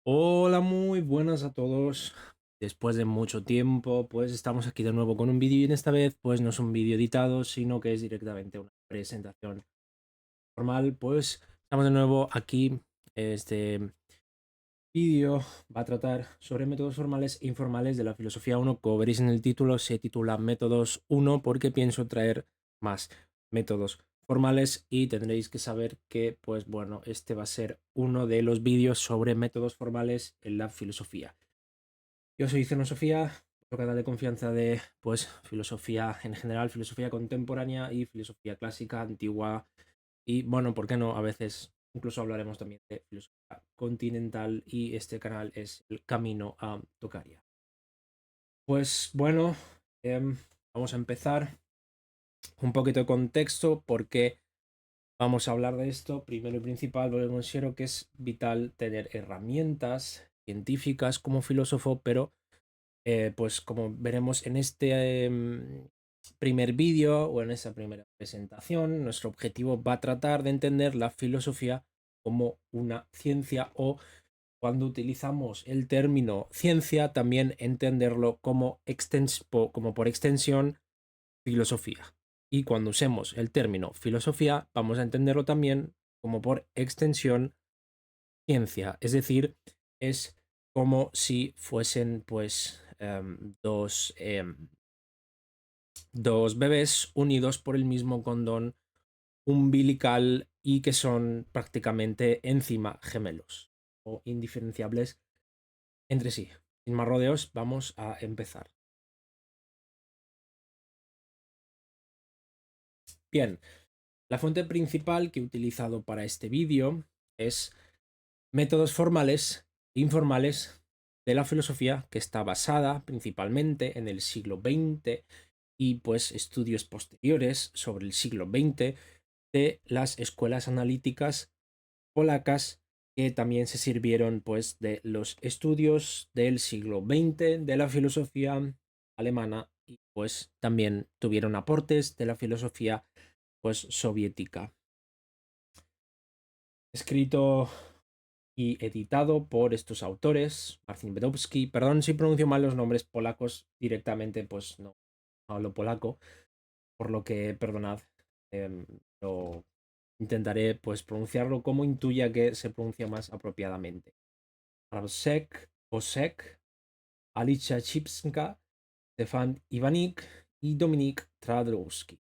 Hola, muy buenas a todos. Después de mucho tiempo, pues estamos aquí de nuevo con un vídeo y en esta vez pues no es un vídeo editado, sino que es directamente una presentación formal. Pues estamos de nuevo aquí. Este vídeo va a tratar sobre métodos formales e informales de la filosofía 1. Como veréis en el título, se titula Métodos 1 porque pienso traer más métodos formales y tendréis que saber que, pues bueno, este va a ser uno de los vídeos sobre métodos formales en la filosofía. Yo soy Zeno Sofía, vuestro canal de confianza de pues filosofía en general, filosofía contemporánea y filosofía clásica, antigua y bueno, ¿por qué no? A veces incluso hablaremos también de filosofía continental y este canal es el camino a Tocaria. Pues bueno, vamos a empezar un poquito de contexto porque vamos a hablar de esto. Primero y principal, porque considero que es vital tener herramientas científicas como filósofo, pero pues como veremos en este primer vídeo o en esta primera presentación, nuestro objetivo va a tratar de entender la filosofía como una ciencia o cuando utilizamos el término ciencia, también entenderlo como, como por extensión filosofía. Y cuando usemos el término filosofía, vamos a entenderlo también como por extensión ciencia. Es decir, es como si fuesen pues dos bebés unidos por el mismo condón umbilical y que son prácticamente encima gemelos o indiferenciables entre sí. Sin más rodeos, vamos a empezar. Bien, la fuente principal que he utilizado para este vídeo es Métodos formales e informales de la filosofía, que está basada principalmente en el siglo XX y pues estudios posteriores sobre el siglo XX de las escuelas analíticas polacas que también se sirvieron pues de los estudios del siglo XX de la filosofía alemana y pues también tuvieron aportes de la filosofía pues soviética. Escrito y editado por estos autores, Marcin Bedowski. Perdón si pronuncio mal los nombres polacos directamente, pues no hablo polaco, por lo que perdonad. Lo intentaré pues pronunciarlo como intuya que se pronuncia más apropiadamente. Arosek, Osek, Alicia Chipska, Stefan Ivanik y Dominik Tradrowski.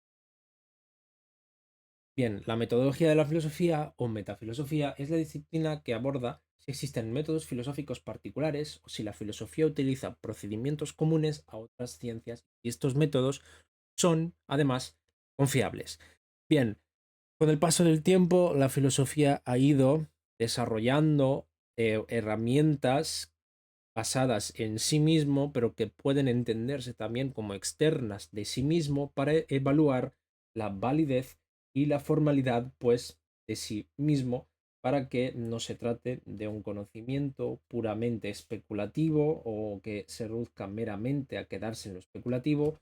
Bien, la metodología de la filosofía o metafilosofía es la disciplina que aborda si existen métodos filosóficos particulares o si la filosofía utiliza procedimientos comunes a otras ciencias y estos métodos son, además, confiables. Bien, con el paso del tiempo, la filosofía ha ido desarrollando herramientas basadas en sí mismo, pero que pueden entenderse también como externas de sí mismo para evaluar la validez y la formalidad, pues, de sí mismo, para que no se trate de un conocimiento puramente especulativo o que se reduzca meramente a quedarse en lo especulativo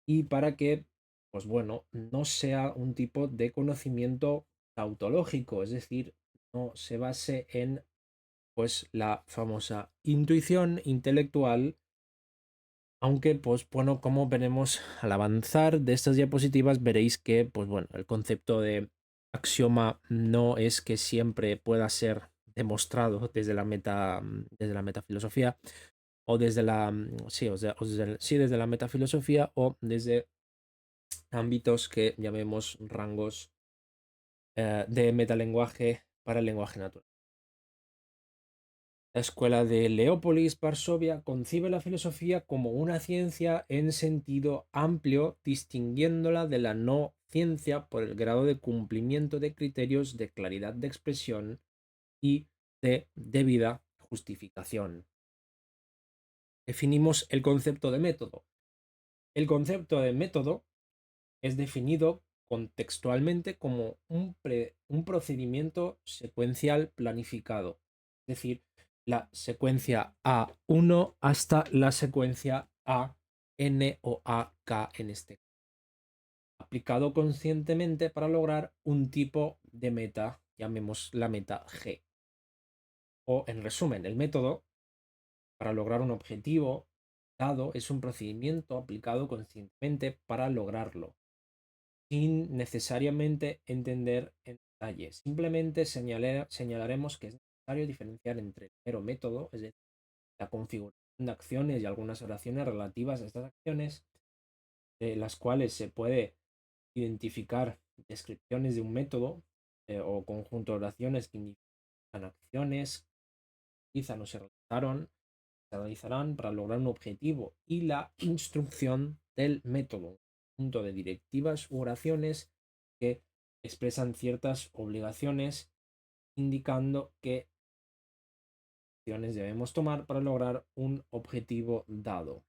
y para que, pues bueno, no sea un tipo de conocimiento tautológico, es decir, no se base en pues la famosa intuición intelectual, aunque pues bueno, como veremos al avanzar de estas diapositivas veréis que pues bueno, el concepto de axioma no es que siempre pueda ser demostrado desde la metafilosofía o desde la sí, sí, desde la metafilosofía o desde ámbitos que llamemos rangos de metalenguaje para el lenguaje natural. La escuela de Leópolis, Varsovia, concibe la filosofía como una ciencia en sentido amplio, distinguiéndola de la no ciencia por el grado de cumplimiento de criterios de claridad de expresión y de debida justificación. Definimos el concepto de método. El concepto de método es definido contextualmente como un procedimiento secuencial planificado, es decir, la secuencia A1 hasta la secuencia AN o AK en este caso, aplicado conscientemente para lograr un tipo de meta, llamemos la meta G. O, en resumen, el método para lograr un objetivo dado es un procedimiento aplicado conscientemente para lograrlo, sin necesariamente entender en detalle. Simplemente señalaremos que es necesario diferenciar entre el mero método, es decir, la configuración de acciones y algunas oraciones relativas a estas acciones, de las cuales se puede identificar descripciones de un método o conjunto de oraciones que indican acciones que realizan o se realizarán para lograr un objetivo, y la instrucción del método, un conjunto de directivas u oraciones que expresan ciertas obligaciones indicando qué acciones debemos tomar para lograr un objetivo dado.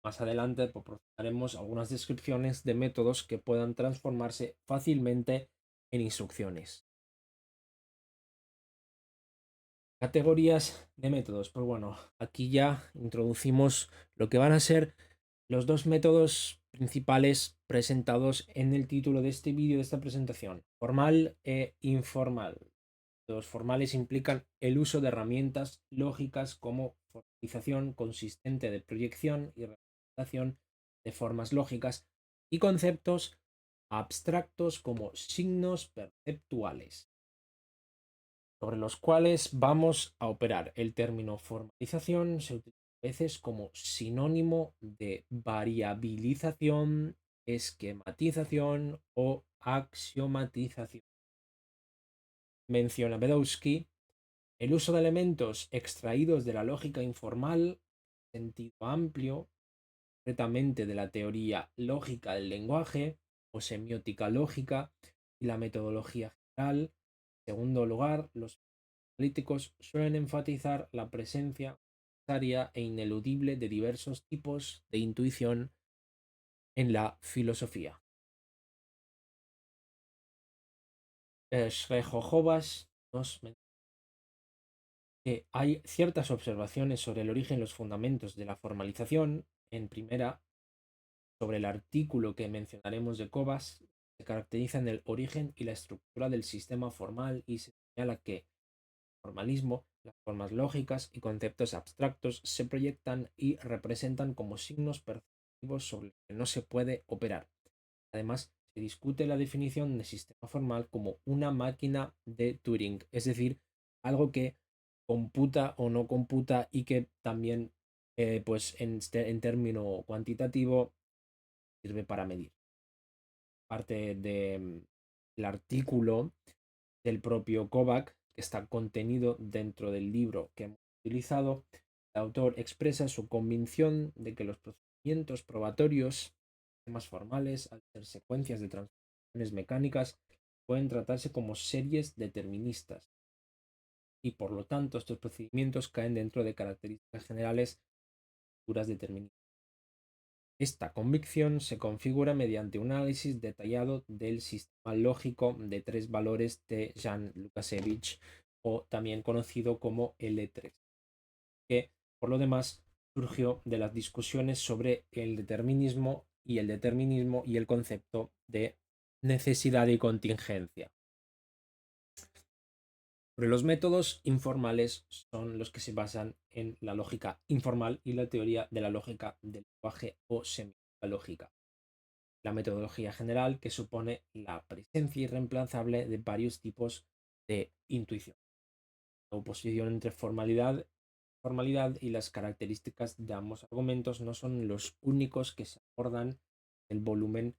Más adelante proporcionaremos algunas descripciones de métodos que puedan transformarse fácilmente en instrucciones. Categorías de métodos. Pues bueno, aquí ya introducimos lo que van a ser los dos métodos principales presentados en el título de este vídeo, de esta presentación: formal e informal. Los formales implican el uso de herramientas lógicas como formalización consistente de proyección y representación de formas lógicas, y conceptos abstractos como signos perceptuales, sobre los cuales vamos a operar. El término formalización se utiliza a veces como sinónimo de variabilización, esquematización o axiomatización. Menciona Bedowski el uso de elementos extraídos de la lógica informal, en sentido amplio, concretamente de la teoría lógica del lenguaje o semiótica lógica y la metodología general. En segundo lugar, los políticos suelen enfatizar la presencia necesaria e ineludible de diversos tipos de intuición en la filosofía. Srejojovas nos menciona que hay ciertas observaciones sobre el origen y los fundamentos de la formalización. En primera, sobre el artículo que mencionaremos de Cobas, se caracterizan el origen y la estructura del sistema formal, y se señala que formalismo, las formas lógicas y conceptos abstractos se proyectan y representan como signos perceptivos sobre los que no se puede operar. Además, se discute la definición de sistema formal como una máquina de Turing, es decir, algo que computa o no computa y que también, pues en término cuantitativo, sirve para medir. Parte del artículo del propio Kovac, que está contenido dentro del libro que hemos utilizado, el autor expresa su convicción de que los procedimientos probatorios, sistemas formales, al ser secuencias de transformaciones mecánicas, pueden tratarse como series deterministas, y por lo tanto estos procedimientos caen dentro de características generales de estructuras deterministas. Esta convicción se configura mediante un análisis detallado del sistema lógico de tres valores de Jan Lukasiewicz, o también conocido como L3, que por lo demás surgió de las discusiones sobre el determinismo y el concepto de necesidad y contingencia. Pero los métodos informales son los que se basan en la lógica informal y la teoría de la lógica del lenguaje o semiótica lógica. La metodología general, que supone la presencia irreemplazable de varios tipos de intuición. La oposición entre formalidad y las características de ambos argumentos no son los únicos que se abordan el volumen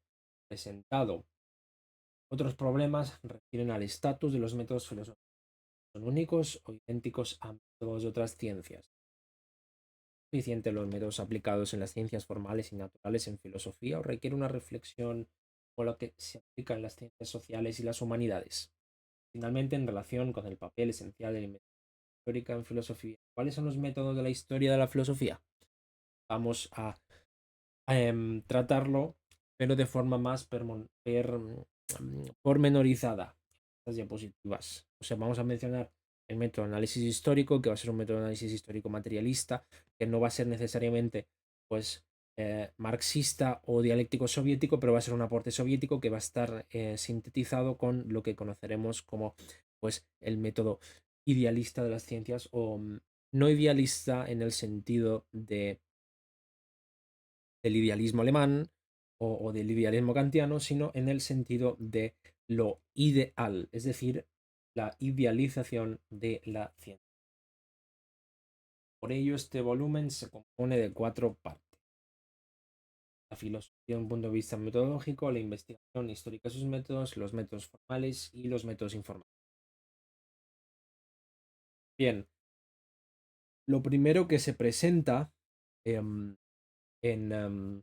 presentado. Otros problemas refieren al estatus de los métodos filosóficos. ¿Son únicos o idénticos a métodos de otras ciencias? ¿Es suficiente los métodos aplicados en las ciencias formales y naturales en filosofía, o requiere una reflexión con lo que se aplica en las ciencias sociales y las humanidades? Finalmente, en relación con el papel esencial de la investigación histórica en filosofía, ¿cuáles son los métodos de la historia de la filosofía? Vamos a tratarlo, pero de forma más pormenorizada. Estas diapositivas. O sea, vamos a mencionar el método de análisis histórico, que va a ser un método de análisis histórico materialista, que no va a ser necesariamente, pues, marxista o dialéctico soviético, pero va a ser un aporte soviético que va a estar sintetizado con lo que conoceremos como, pues, el método idealista de las ciencias, o no idealista en el sentido del idealismo alemán o del idealismo kantiano, sino en el sentido de lo ideal, es decir, la idealización de la ciencia. Por ello, este volumen se compone de 4 partes: la filosofía desde un punto de vista metodológico, la investigación histórica de sus métodos, los métodos formales y los métodos informales. Bien, lo primero que se presenta em, en,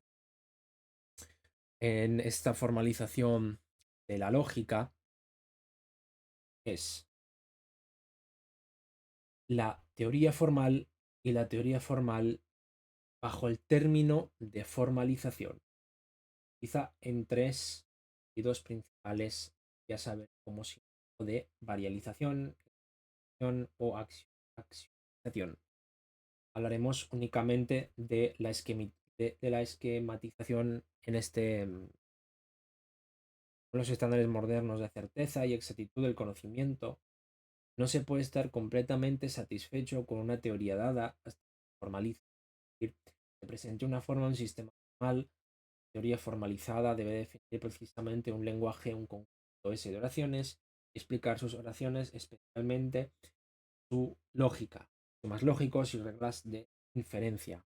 en esta formalización de la lógica es la teoría formal, y la teoría formal bajo el término de formalización, quizá en 3 y 2 principales, ya saber, como sinónimo de varialización o axiomatización. Hablaremos únicamente de la, esquematización en los estándares modernos de certeza y exactitud del conocimiento. No se puede estar completamente satisfecho con una teoría dada hasta que se formalice. Es decir, se presente una forma, un sistema formal. Teoría formalizada debe definir precisamente un lenguaje, un conjunto ese de oraciones, y explicar sus oraciones, especialmente su lógica, sistemas lógicos y reglas de inferencia.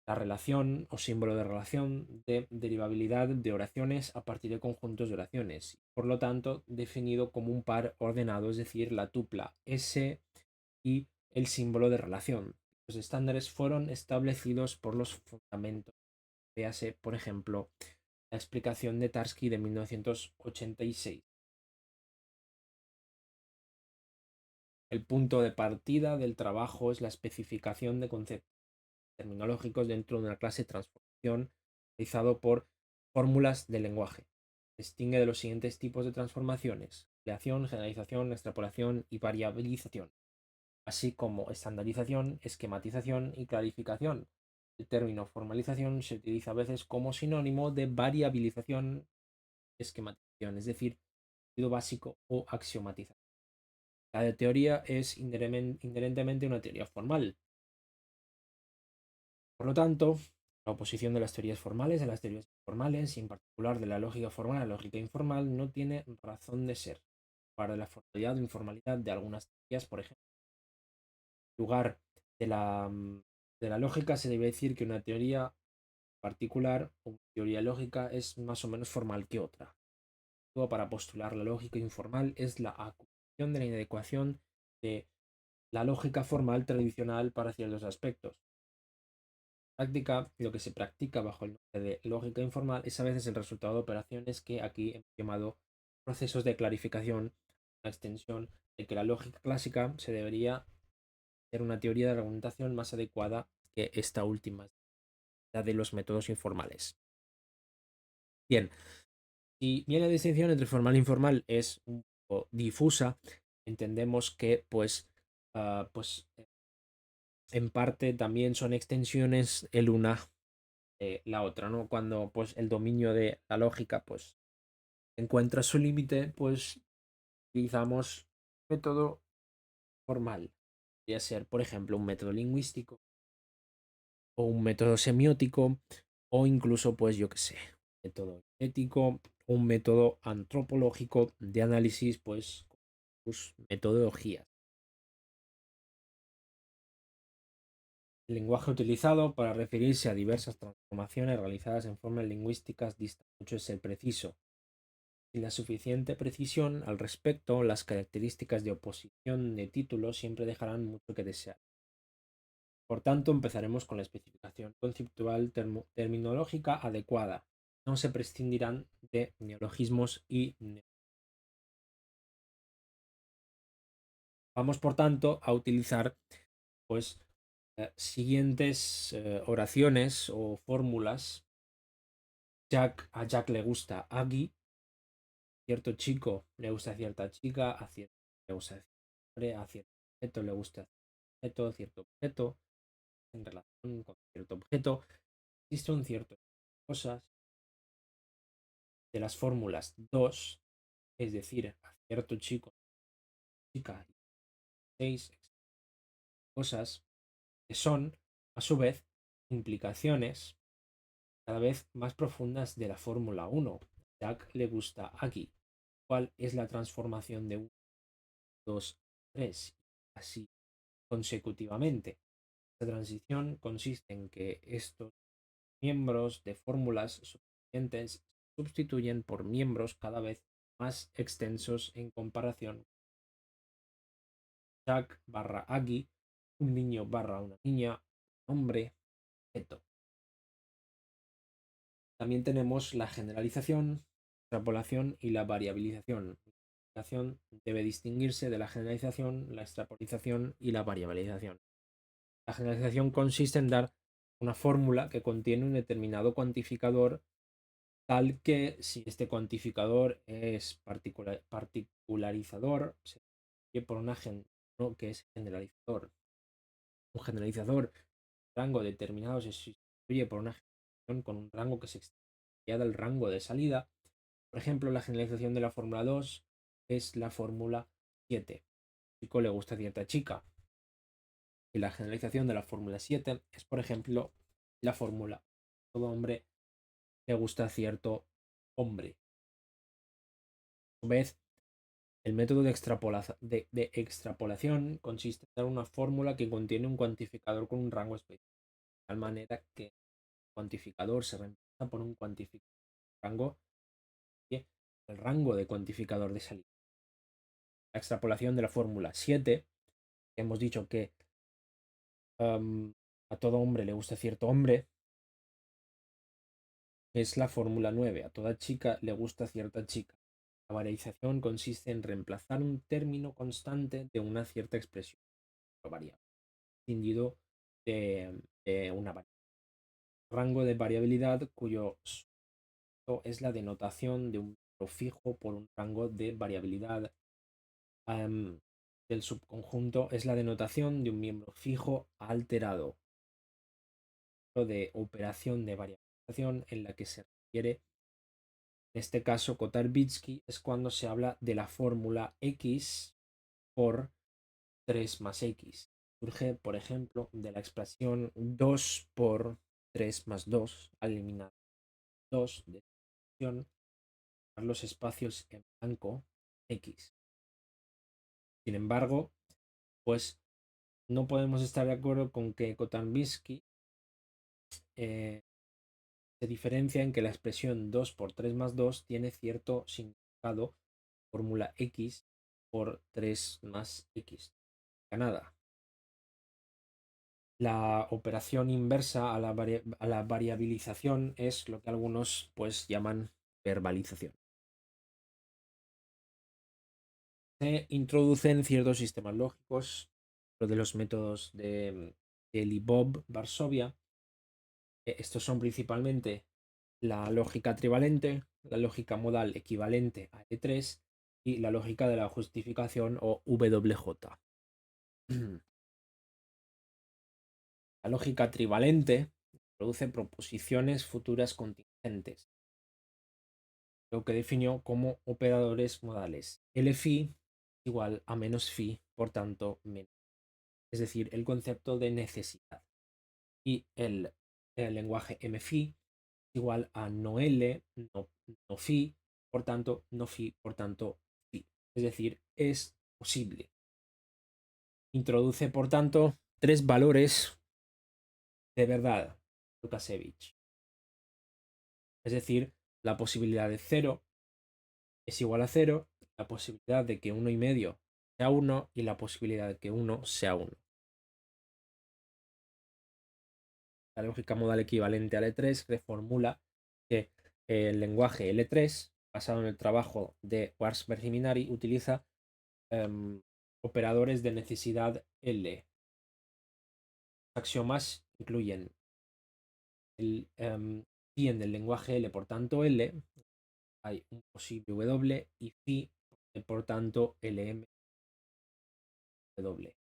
La relación o símbolo de relación de derivabilidad de oraciones a partir de conjuntos de oraciones, por lo tanto definido como un par ordenado, es decir, la tupla S y el símbolo de relación. Los estándares fueron establecidos por los fundamentos. Véase, por ejemplo, la explicación de Tarski de 1986. El punto de partida del trabajo es la especificación de conceptos terminológicos dentro de una clase de transformación realizado por fórmulas de lenguaje. Distingue de los siguientes tipos de transformaciones: ampliación, generalización, extrapolación y variabilización, así como estandarización, esquematización y clarificación. El término formalización se utiliza a veces como sinónimo de variabilización y esquematización, es decir, sentido básico o axiomatización. La teoría es inherentemente una teoría formal. Por lo tanto, la oposición de las teorías formales a las teorías informales, y en particular de la lógica formal a la lógica informal, no tiene razón de ser. Para la formalidad o informalidad de algunas teorías, por ejemplo, en lugar de la lógica, se debe decir que una teoría particular o una teoría lógica es más o menos formal que otra. Para postular la lógica informal es la acusación de la inadecuación de la lógica formal tradicional para ciertos aspectos. Práctica, lo que se practica bajo el nombre de lógica informal es a veces el resultado de operaciones que aquí hemos llamado procesos de clarificación, una extensión de que la lógica clásica se debería ser una teoría de argumentación más adecuada que esta última, la de los métodos informales. Bien, si bien la distinción entre formal e informal es un poco difusa, entendemos que pues en parte también son extensiones el una de la otra, ¿no? Cuando pues el dominio de la lógica pues encuentra su límite, pues utilizamos método formal. Podría ser, por ejemplo, un método lingüístico o un método semiótico, o incluso, pues yo qué sé, un método ético, un método antropológico de análisis, pues sus metodologías. El lenguaje utilizado para referirse a diversas transformaciones realizadas en formas lingüísticas dista mucho de ser preciso. Sin la suficiente precisión al respecto, las características de oposición de títulos siempre dejarán mucho que desear. Por tanto, empezaremos con la especificación conceptual terminológica adecuada. No se prescindirán de neologismos y vamos, por tanto, a utilizar pues siguientes oraciones o fórmulas. A Jack le gusta Aggie, cierto chico le gusta cierta chica, a cierto le gusta cierto hombre, a cierto objeto le gusta cierto objeto, en relación con cierto objeto. Existe un cierto cosas de las fórmulas 2, es decir, a cierto chico, chica 6, cosas que son, a su vez, implicaciones cada vez más profundas de la Fórmula 1. Jack le gusta aquí. ¿Cuál es la transformación de 1, 2, 3? Así consecutivamente. La transición consiste en que estos miembros de fórmulas suficientes se sustituyen por miembros cada vez más extensos en comparación. Jack barra Aggie, un niño barra una niña, un hombre, objeto. También tenemos la generalización, extrapolación y la variabilización. La generalización debe distinguirse de la generalización, la extrapolación y la variabilización. La generalización consiste en dar una fórmula que contiene un determinado cuantificador tal que si este cuantificador es particularizador, se sustituye por uno que es generalizador. Un generalizador rango determinado se sustituye por una generalización con un rango que se extiende del rango de salida. Por ejemplo, la generalización de la fórmula 2 es la fórmula 7. Chico le gusta cierta chica. Y la generalización de la fórmula 7 es, por ejemplo, la fórmula todo hombre le gusta cierto hombre. A su vez, el método de extrapolación consiste en dar una fórmula que contiene un cuantificador con un rango específico, de tal manera que el cuantificador se reemplaza por un cuantificador rango y el rango de cuantificador de salida. La extrapolación de la fórmula 7, hemos dicho que a todo hombre le gusta cierto hombre, es la fórmula 9. A toda chica le gusta cierta chica. La varialización consiste en reemplazar un término constante de una cierta expresión variable, distinguido de una variable. Rango de variabilidad cuyo es la denotación de un número fijo por un rango de variabilidad del subconjunto es la denotación de un miembro fijo alterado de operación de variabilización en la que se refiere. En este caso, Kotar-Bitzky es cuando se habla de la fórmula x por 3 más x. Surge, por ejemplo, de la expresión 2 por 3 más 2, al eliminar 2 de los espacios en blanco x. Sin embargo, pues no podemos estar de acuerdo con que Kotar-Bitzky se diferencia en que la expresión 2 por 3 más 2 tiene cierto significado, fórmula x por 3 más x. Nada. La operación inversa a la variabilización es lo que algunos pues llaman verbalización. Se introducen ciertos sistemas lógicos, lo de los métodos de Lyubov-Varsovia. Estos son principalmente la lógica trivalente, la lógica modal equivalente a L3 y la lógica de la justificación o WJ. La lógica trivalente produce proposiciones futuras contingentes, lo que definió como operadores modales. L-phi igual a menos phi, por tanto, menos. Es decir, el concepto de necesidad. Y el lenguaje M-phi igual a no L, no phi, por tanto, no phi, por tanto, phi. Es decir, es posible. Introduce, por tanto, 3 valores de verdad, Lukasiewicz. Es decir, la posibilidad de 0 es igual a 0, la posibilidad de que 1,5 sea 1 y la posibilidad de que 1 sea 1. La lógica modal equivalente a L3 reformula que el lenguaje L3, basado en el trabajo de Warsberg y Minari, utiliza operadores de necesidad L. Los axiomas incluyen el phi en el lenguaje L, por tanto L, hay un posible W y phi, por tanto LM W.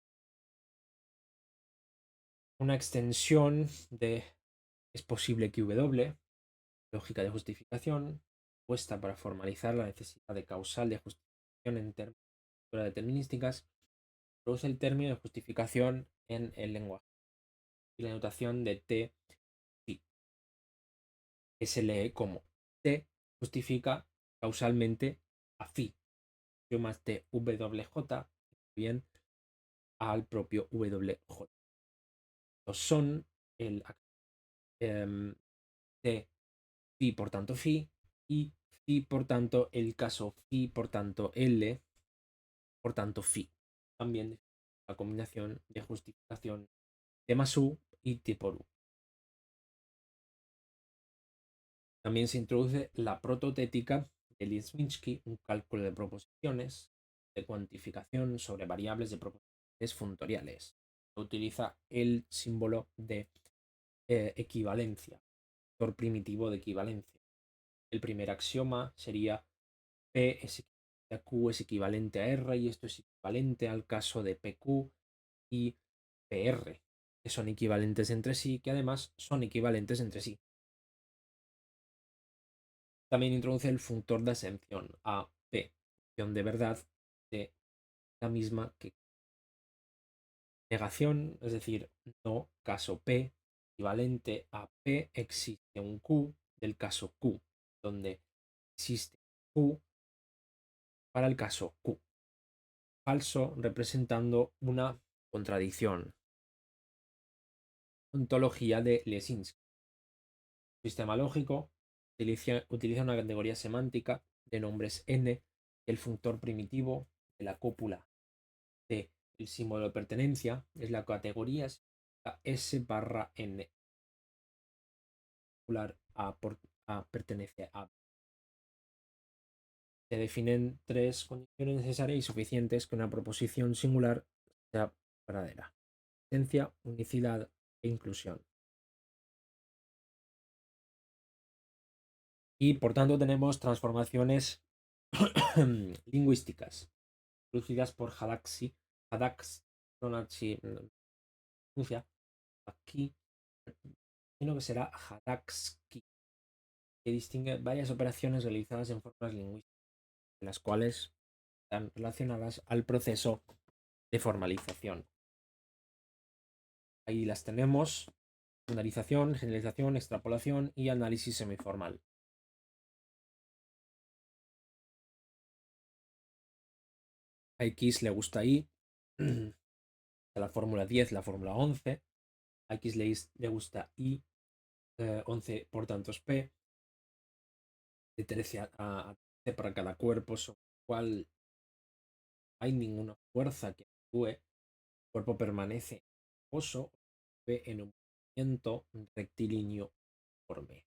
Una extensión de es posible que W, lógica de justificación, puesta para formalizar la necesidad de causal de justificación en términos de determinísticas, introduce el término de justificación en el lenguaje y la notación de T, phi, que se lee como T justifica causalmente a phi, yo más T WJ, bien al propio WJ. Son el T phi por tanto phi y phi por tanto el caso phi por tanto L por tanto phi. También la combinación de justificación T más U y T por U. También se introduce la prototética de Lieswinsky, un cálculo de proposiciones de cuantificación sobre variables de proposiciones funtoriales. Se utiliza el símbolo de equivalencia, factor primitivo de equivalencia. El primer axioma sería P es equivalente a Q es equivalente a R y esto es equivalente al caso de PQ y PR, que son equivalentes entre sí, que además son equivalentes entre sí. También introduce el funtor de asención a P, función de verdad de la misma que negación, es decir, no caso P equivalente a P existe un Q del caso Q, donde existe Q para el caso Q. Falso representando una contradicción. Ontología de Lesinski. Sistema lógico utiliza una categoría semántica de nombres n, el funtor primitivo de la cópula de el símbolo de pertenencia es la categoría S barra n. A pertenece a. Se definen tres condiciones necesarias y suficientes que una proposición singular sea verdadera: esencia, unicidad e inclusión. Y por tanto tenemos transformaciones lingüísticas producidas por Hadaxi, aquí, sino que será Hadaksky, que distingue varias operaciones realizadas en formas lingüísticas, las cuales están relacionadas al proceso de formalización. Ahí las tenemos: estandarización, generalización, extrapolación y análisis semiformal. A X le gusta Y, la fórmula 10, la fórmula 11. A X le gusta Y, 11 por tanto es P, de 13 a 13 para cada cuerpo, sobre el cual hay ninguna fuerza que actúe, el cuerpo permanece en reposo en un movimiento rectilíneo uniforme.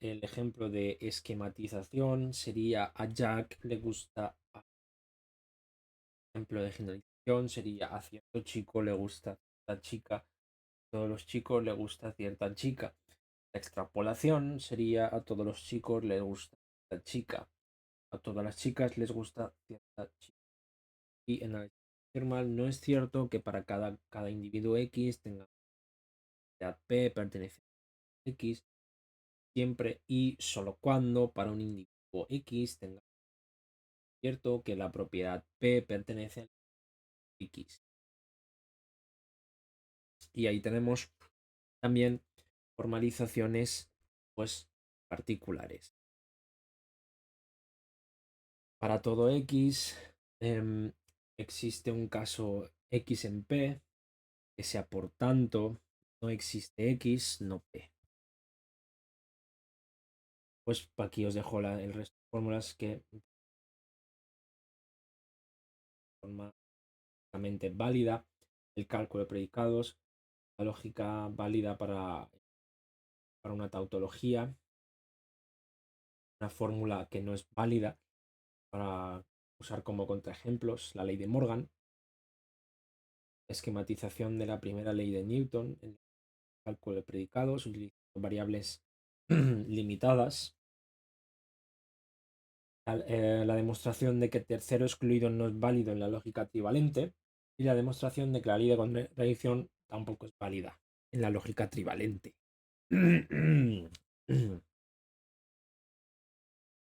El ejemplo de esquematización sería: a Jack le gusta A. Ejemplo de generalización sería: a cierto chico le gusta cierta chica, a todos los chicos le gusta cierta chica. La extrapolación sería: a todos los chicos les gusta cierta chica, a todas las chicas les gusta cierta chica. Y en la formal no es cierto que para cada individuo X tenga P pertenece a X siempre y solo cuando para un individuo X tenga cierto que la propiedad P pertenece a X. Y ahí tenemos también formalizaciones pues particulares. Para todo X existe un caso X en P, que sea por tanto no existe X, no P. Pues aquí os dejo el resto de fórmulas que forma válida, el cálculo de predicados, la lógica válida para una tautología, una fórmula que no es válida para usar como contraejemplos, la ley de Morgan, esquematización de la primera ley de Newton, el cálculo de predicados, utilizando variables limitadas, la demostración de que tercero excluido no es válido en la lógica trivalente y la demostración de que la ley de contradicción tampoco es válida en la lógica trivalente.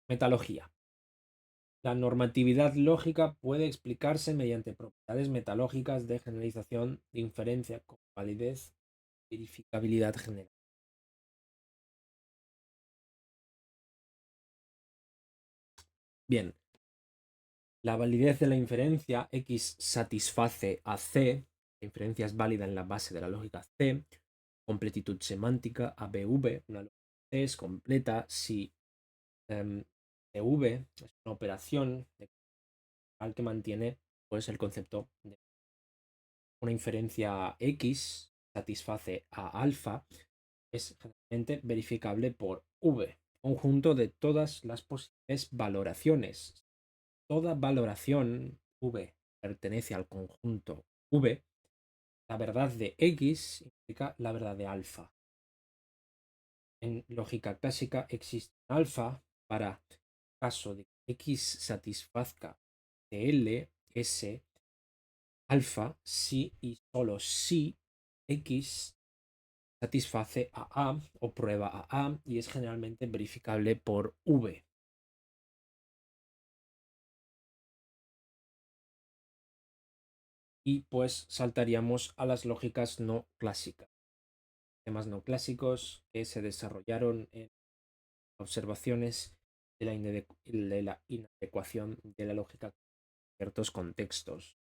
Metalogía. La normatividad lógica puede explicarse mediante propiedades metalógicas de generalización de inferencia con validez y verificabilidad general. Bien, la validez de la inferencia X satisface a C, la inferencia es válida en la base de la lógica C, completitud semántica ABV, una lógica C es completa si CV es una operación al que mantiene pues, el concepto de una inferencia X satisface a alfa, es generalmente verificable por V, conjunto de todas las posibles valoraciones. Toda valoración V pertenece al conjunto V. La verdad de X implica la verdad de alfa. En lógica clásica existe un alfa para caso de que X satisfazca TL, S, alfa, si y solo si X satisface a A o prueba a A y es generalmente verificable por V. Y pues saltaríamos a las lógicas no clásicas. Temas no clásicos que se desarrollaron en observaciones de la inadecuación de la lógica en ciertos contextos,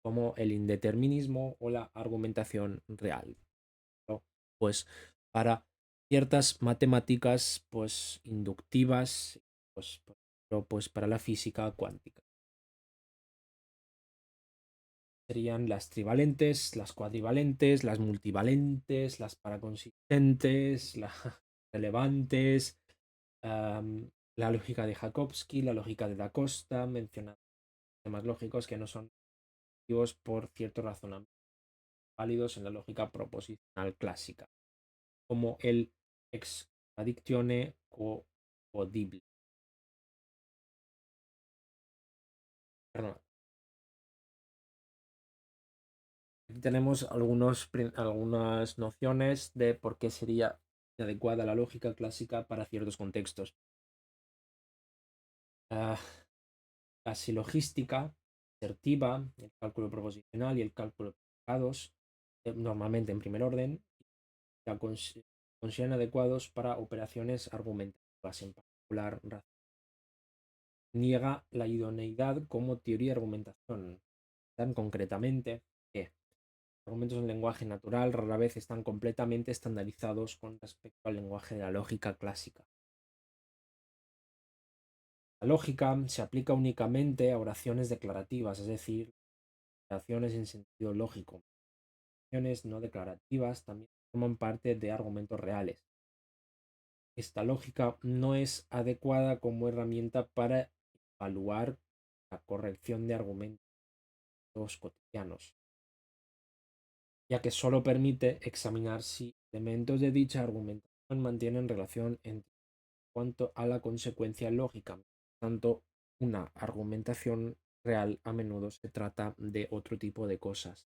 como el indeterminismo o la argumentación real. Pues para ciertas matemáticas pues inductivas, pues para la física cuántica. Serían las trivalentes, las cuadrivalentes, las multivalentes, las paraconsistentes, las relevantes, la lógica de Jakobski, la lógica de Da Costa, mencionados temas lógicos que no son activos por ciertos razonamientos válidos en la lógica proposicional clásica, como el extradictione codibile. Perdón. Aquí tenemos algunas nociones de por qué sería adecuada la lógica clásica para ciertos contextos. La silogística asertiva, el cálculo proposicional y el cálculo de predicados, normalmente en primer orden, la consideran adecuados para operaciones argumentativas, en particular niega la idoneidad como teoría de argumentación, tan concretamente que argumentos en lenguaje natural rara vez están completamente estandarizados con respecto al lenguaje de la lógica clásica. La lógica se aplica únicamente a oraciones declarativas, es decir, oraciones en sentido lógico. Oraciones no declarativas también forman parte de argumentos reales. Esta lógica no es adecuada como herramienta para evaluar la corrección de argumentos cotidianos, ya que solo permite examinar si elementos de dicha argumentación mantienen relación en cuanto a la consecuencia lógica. Por tanto, una argumentación real a menudo se trata de otro tipo de cosas.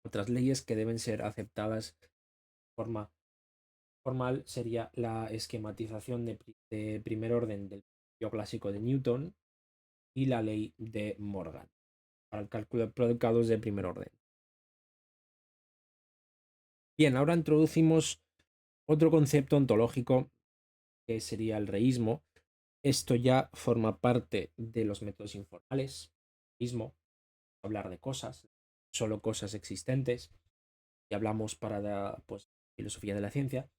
Otras leyes que deben ser aceptadas de forma formal sería la esquematización de primer orden del principio clásico de Newton y la ley de Morgan para el cálculo de predicados de primer orden. Bien, ahora introducimos otro concepto ontológico que sería el reísmo. Esto ya forma parte de los métodos informales. Reísmo, hablar de cosas, solo cosas existentes, y hablamos para la filosofía de la ciencia.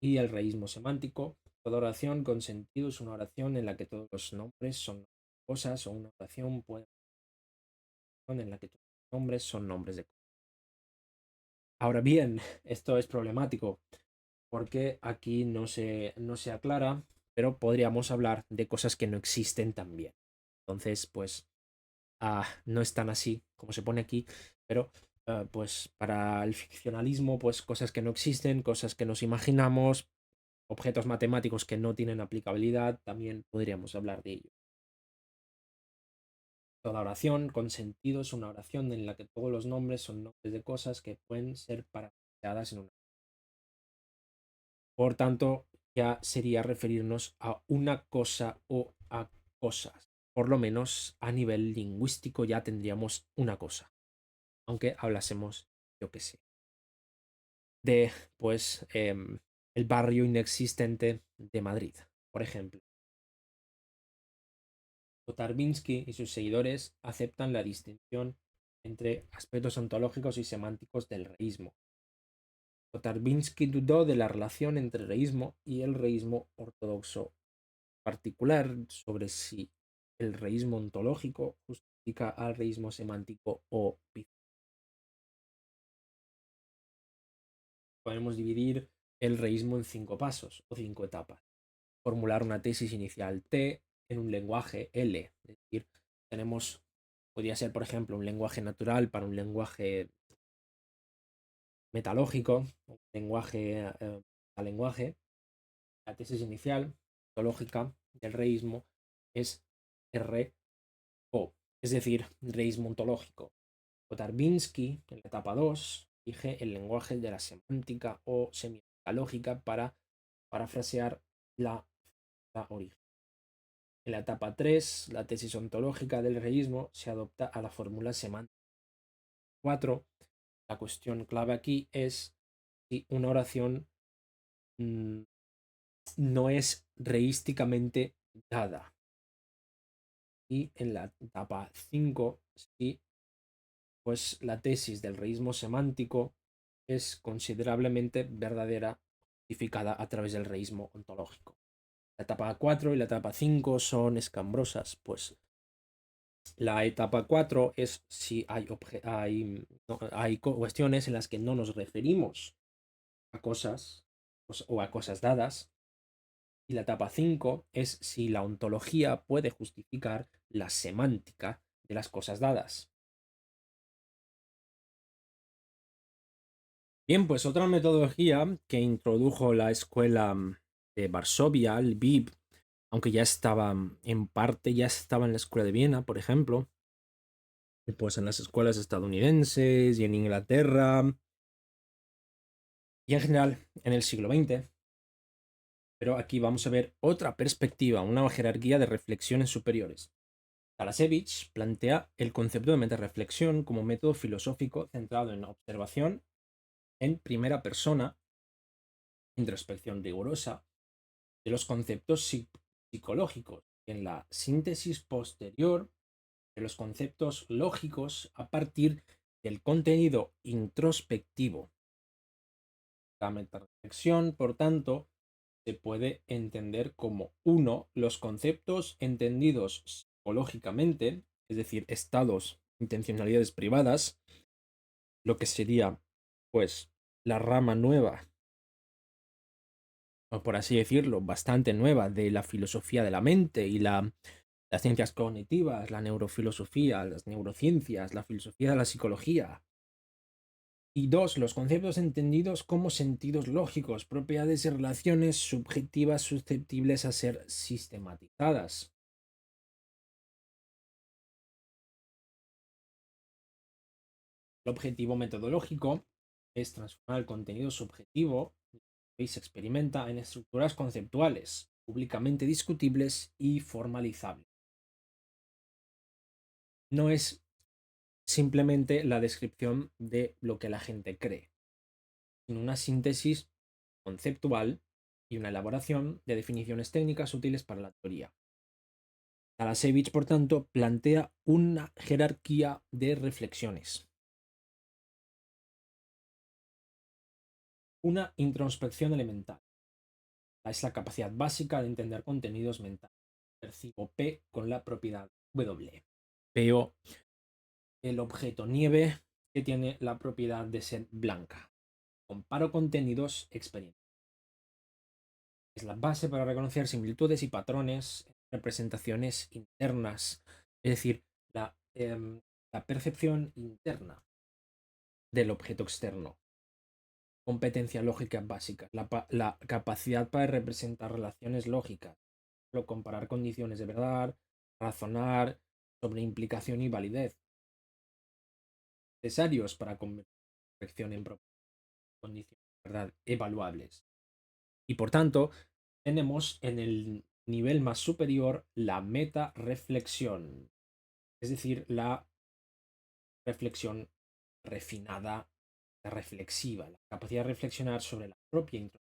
Y el reísmo semántico. Toda oración con sentido es una oración en la que todos los nombres son cosas, o una oración puede en la que todos los nombres son nombres de cosas. Ahora bien, esto es problemático porque aquí no se aclara, pero podríamos hablar de cosas que no existen también. Entonces, pues no es tan así como se pone aquí, pero pues para el ficcionalismo, pues cosas que no existen, cosas que nos imaginamos, objetos matemáticos que no tienen aplicabilidad, también podríamos hablar de ello. Toda oración con sentido es una oración en la que todos los nombres son nombres de cosas que pueden ser parafraseadas en una. Por tanto, ya sería referirnos a una cosa o a cosas. Por lo menos a nivel lingüístico ya tendríamos una cosa, aunque hablásemos, yo qué sé, de pues el barrio inexistente de Madrid, por ejemplo. Tarbinsky y sus seguidores aceptan la distinción entre aspectos ontológicos y semánticos del reísmo. Tarbinsky dudó de la relación entre el reísmo y el reísmo ortodoxo particular sobre si el reísmo ontológico justifica al reísmo semántico o viceversa. Podemos dividir el reísmo en 5 pasos o 5 etapas. Formular una tesis inicial T en un lenguaje L, es decir, podría ser, por ejemplo, un lenguaje natural para un lenguaje metalógico, un lenguaje a lenguaje. La tesis inicial ontológica del reísmo es RO, es decir, reísmo ontológico. Tarbinsky, en la etapa 2, elige el lenguaje de la semántica o semiológica para parafrasear la origen. En la etapa 3, la tesis ontológica del reísmo se adopta a la fórmula semántica. 4. La cuestión clave aquí es si una oración no es reísticamente dada. Y en la etapa 5, si pues la tesis del reísmo semántico es considerablemente verdadera, justificada a través del reísmo ontológico. La etapa 4 y la etapa 5 son escambrosas, pues la etapa 4 es si hay cuestiones en las que no nos referimos a cosas o a cosas dadas. Y la etapa 5 es si la ontología puede justificar la semántica de las cosas dadas. Bien, pues otra metodología que introdujo la escuela de Varsovia, el BIP, aunque ya estaba en parte, ya estaba en la escuela de Viena, por ejemplo, y pues en las escuelas estadounidenses y en Inglaterra, y en general en el siglo XX. Pero aquí vamos a ver otra perspectiva, una jerarquía de reflexiones superiores. Talasevich plantea el concepto de metarreflexión como método filosófico centrado en observación en primera persona, introspección rigurosa de los conceptos psicológicos, y en la síntesis posterior de los conceptos lógicos a partir del contenido introspectivo. La metarreflexión, por tanto, se puede entender como los conceptos entendidos psicológicamente, es decir, estados, intencionalidades privadas, lo que sería, pues, la rama nueva, o por así decirlo, bastante nueva de la filosofía de la mente y las ciencias cognitivas, la neurofilosofía, las neurociencias, la filosofía de la psicología. Y 2, los conceptos entendidos como sentidos lógicos, propiedades y relaciones subjetivas susceptibles a ser sistematizadas. El objetivo metodológico es transformar el contenido subjetivo y se experimenta en estructuras conceptuales, públicamente discutibles y formalizables. No es simplemente la descripción de lo que la gente cree, sino una síntesis conceptual y una elaboración de definiciones técnicas útiles para la teoría. Talasevich, por tanto, plantea una jerarquía de reflexiones. Una introspección elemental. Es la capacidad básica de entender contenidos mentales. Percibo P con la propiedad W. Veo el objeto nieve que tiene la propiedad de ser blanca. Comparo contenidos, experiencias. Es la base para reconocer similitudes y patrones, representaciones internas, es decir, la percepción interna del objeto externo. Competencia lógica básica, la capacidad para representar relaciones lógicas, comparar condiciones de verdad, razonar sobre implicación y validez, necesarios para convertir la corrección en condiciones de verdad evaluables. Y por tanto, tenemos en el nivel más superior, la meta-reflexión, es decir, la reflexión refinada, reflexiva, la capacidad de reflexionar sobre la propia introspección,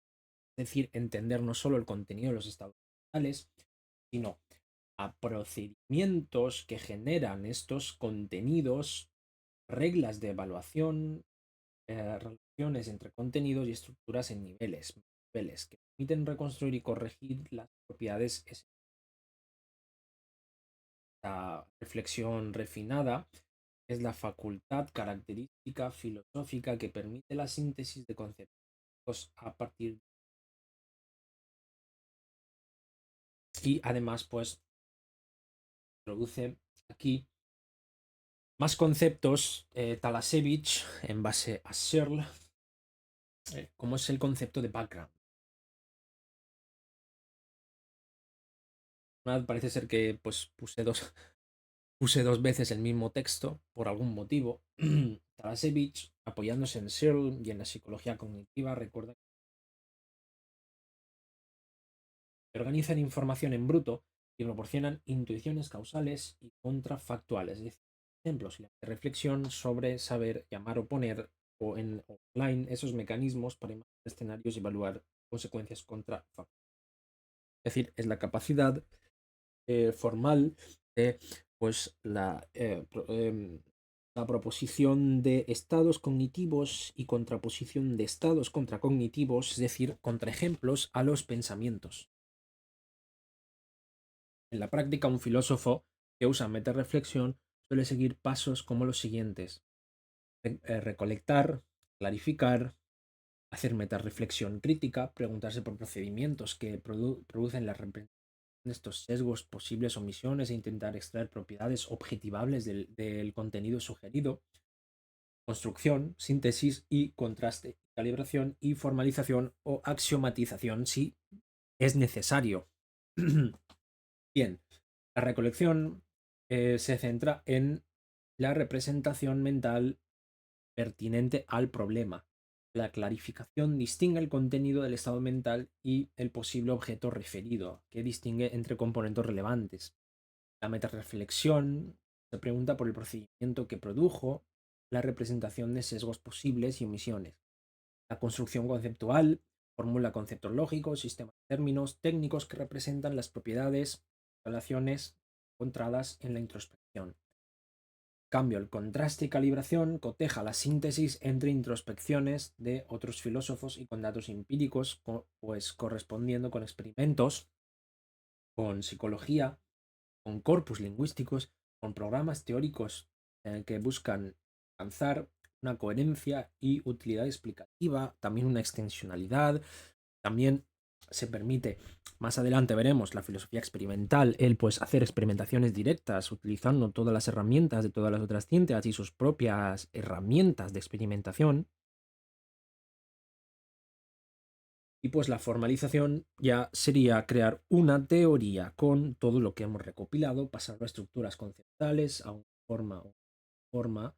es decir, entender no solo el contenido de los estados mentales, sino a procedimientos que generan estos contenidos, reglas de evaluación, relaciones entre contenidos y estructuras en niveles que permiten reconstruir y corregir las propiedades. La reflexión refinada es la facultad característica filosófica que permite la síntesis de conceptos a partir y además pues introduce aquí más conceptos Talasevich en base a Searle, como es el concepto de background. Parece ser que pues puse dos veces el mismo texto por algún motivo. Talasevich, apoyándose en Searle y en la psicología cognitiva, recuerda que organizan información en bruto y proporcionan intuiciones causales y contrafactuales, es decir, ejemplos de reflexión sobre saber llamar o poner o en offline esos mecanismos para imaginar escenarios y evaluar consecuencias contrafactuales. Es decir, es la capacidad formal de pues la proposición de estados cognitivos y contraposición de estados contracognitivos, es decir, contraejemplos a los pensamientos. En la práctica, un filósofo que usa metarreflexión suele seguir pasos como los siguientes: recolectar, clarificar, hacer metarreflexión crítica, preguntarse por procedimientos que producen la representación de estos sesgos, posibles omisiones e intentar extraer propiedades objetivables del contenido sugerido, construcción, síntesis y contraste, calibración y formalización o axiomatización si es necesario. Bien, la recolección se centra en la representación mental pertinente al problema. La clarificación distingue el contenido del estado mental y el posible objeto referido, que distingue entre componentes relevantes. La metarreflexión se pregunta por el procedimiento que produjo la representación de sesgos posibles y omisiones. La construcción conceptual formula conceptos lógicos, sistemas de términos técnicos que representan las propiedades, relaciones encontradas en la introspección. Cambio, el contraste y calibración coteja la síntesis entre introspecciones de otros filósofos y con datos empíricos, pues correspondiendo con experimentos, con psicología, con corpus lingüísticos, con programas teóricos que buscan alcanzar una coherencia y utilidad explicativa, también una extensionalidad, también se permite, más adelante veremos, la filosofía experimental, el pues hacer experimentaciones directas utilizando todas las herramientas de todas las otras ciencias y sus propias herramientas de experimentación. Y pues la formalización ya sería crear una teoría con todo lo que hemos recopilado, pasarlo a estructuras conceptuales, a una forma